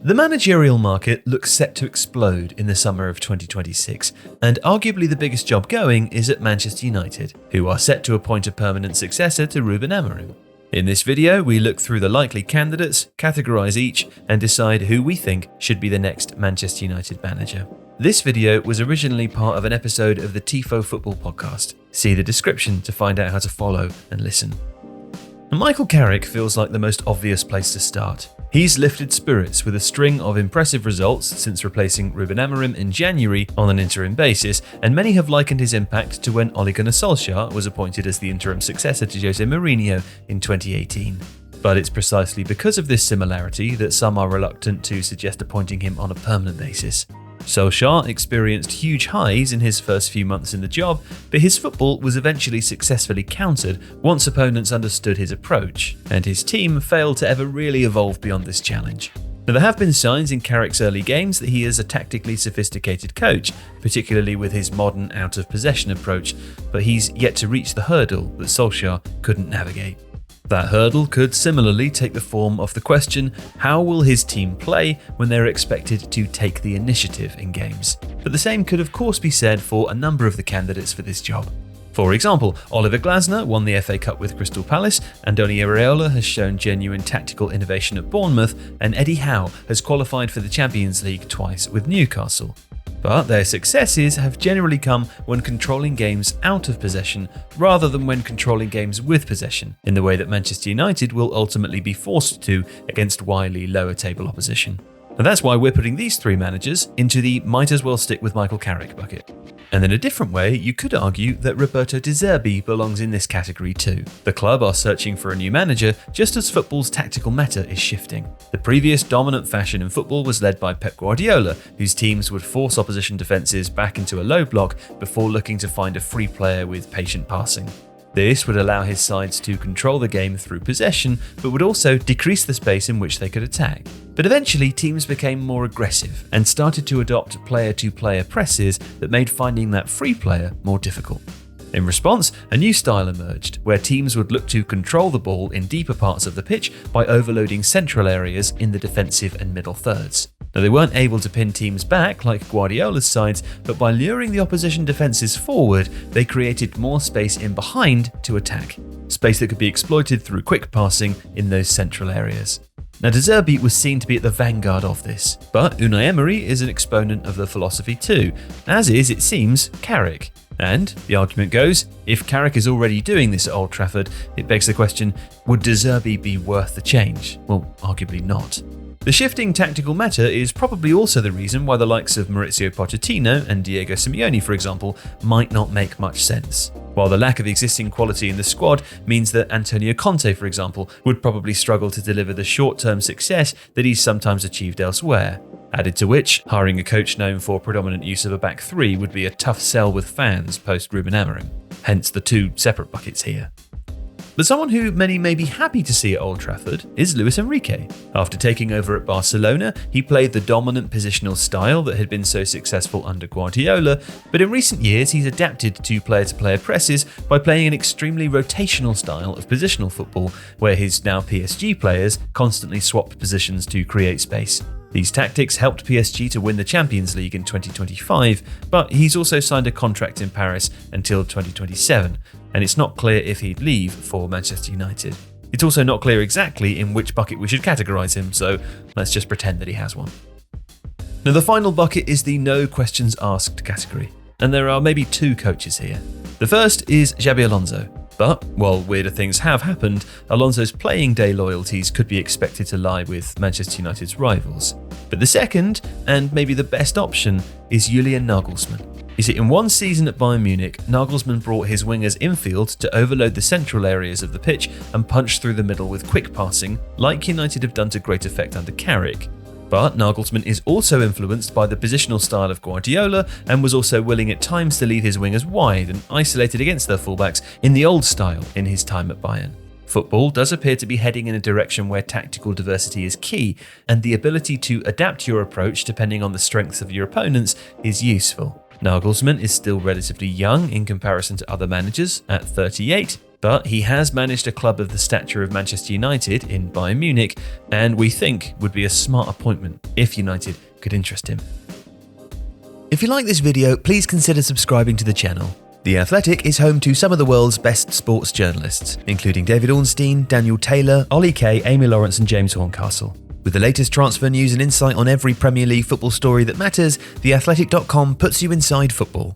The managerial market looks set to explode in the summer of 2026, and arguably the biggest job going is at Manchester United, who are set to appoint a permanent successor to Ruben Amorim. In this video, we look through the likely candidates, categorise each, and decide who we think should be the next Manchester United manager. This video was originally part of an episode of the Tifo Football Podcast. See the description to find out how to follow and listen. Michael Carrick feels like the most obvious place to start. He's lifted spirits with a string of impressive results since replacing Ruben Amorim in January on an interim basis, and many have likened his impact to when Ole Gunnar Solskjaer was appointed as the interim successor to Jose Mourinho in 2018. But it's precisely because of this similarity that some are reluctant to suggest appointing him on a permanent basis. Solskjaer experienced huge highs in his first few months in the job, but his football was eventually successfully countered once opponents understood his approach, and his team failed to ever really evolve beyond this challenge. Now, there have been signs in Carrick's early games that he is a tactically sophisticated coach, particularly with his modern out-of-possession approach, but he's yet to reach the hurdle that Solskjaer couldn't navigate. That hurdle could similarly take the form of the question, how will his team play when they're expected to take the initiative in games? But the same could of course be said for a number of the candidates for this job. For example, Oliver Glasner won the FA Cup with Crystal Palace, Andoni Iraola has shown genuine tactical innovation at Bournemouth, and Eddie Howe has qualified for the Champions League twice with Newcastle. But their successes have generally come when controlling games out of possession rather than when controlling games with possession, in the way that Manchester United will ultimately be forced to against wily lower table opposition. And that's why we're putting these three managers into the might as well stick with Michael Carrick bucket. And in a different way, you could argue that Roberto De Zerbi belongs in this category too. The club are searching for a new manager just as football's tactical meta is shifting. The previous dominant fashion in football was led by Pep Guardiola, whose teams would force opposition defences back into a low block before looking to find a free player with patient passing. This would allow his sides to control the game through possession, but would also decrease the space in which they could attack. But eventually, teams became more aggressive and started to adopt player-to-player presses that made finding that free player more difficult. In response, a new style emerged, where teams would look to control the ball in deeper parts of the pitch by overloading central areas in the defensive and middle thirds. Now, they weren't able to pin teams back like Guardiola's sides, but by luring the opposition defences forward, they created more space in behind to attack. Space that could be exploited through quick passing in those central areas. Now, De Zerbi was seen to be at the vanguard of this, but Unai Emery is an exponent of the philosophy too, as is, it seems, Carrick. And, the argument goes, if Carrick is already doing this at Old Trafford, it begs the question, would De Zerbi be worth the change? Well, arguably not. The shifting tactical meta is probably also the reason why the likes of Maurizio Pochettino and Diego Simeone, for example, might not make much sense. While the lack of existing quality in the squad means that Antonio Conte, for example, would probably struggle to deliver the short-term success that he's sometimes achieved elsewhere. Added to which, hiring a coach known for predominant use of a back three would be a tough sell with fans post Ruben Amorim. Hence the two separate buckets here. But someone who many may be happy to see at Old Trafford is Luis Enrique. After taking over at Barcelona, he played the dominant positional style that had been so successful under Guardiola, but in recent years he's adapted to player-to-player presses by playing an extremely rotational style of positional football, where his now PSG players constantly swap positions to create space. These tactics helped PSG to win the Champions League in 2025, but he's also signed a contract in Paris until 2027, and it's not clear if he'd leave for Manchester United. It's also not clear exactly in which bucket we should categorise him, so let's just pretend that he has one. Now, the final bucket is the no questions asked category, and there are maybe two coaches here. The first is Xabi Alonso. But, while weirder things have happened, Alonso's playing day loyalties could be expected to lie with Manchester United's rivals. But the second, and maybe the best option, is Julian Nagelsmann. You see, in one season at Bayern Munich, Nagelsmann brought his wingers infield to overload the central areas of the pitch and punch through the middle with quick passing, like United have done to great effect under Carrick. But Nagelsmann is also influenced by the positional style of Guardiola and was also willing at times to leave his wingers wide and isolated against their fullbacks in the old style in his time at Bayern. Football does appear to be heading in a direction where tactical diversity is key, and the ability to adapt your approach depending on the strengths of your opponents is useful. Nagelsmann is still relatively young in comparison to other managers at 38, But he has managed a club of the stature of Manchester United in Bayern Munich, and we think would be a smart appointment if United could interest him. If you like this video, please consider subscribing to the channel. The Athletic is home to some of the world's best sports journalists, including David Ornstein, Daniel Taylor, Ollie Kay, Amy Lawrence and James Horncastle. With the latest transfer news and insight on every Premier League football story that matters, theathletic.com puts you inside football.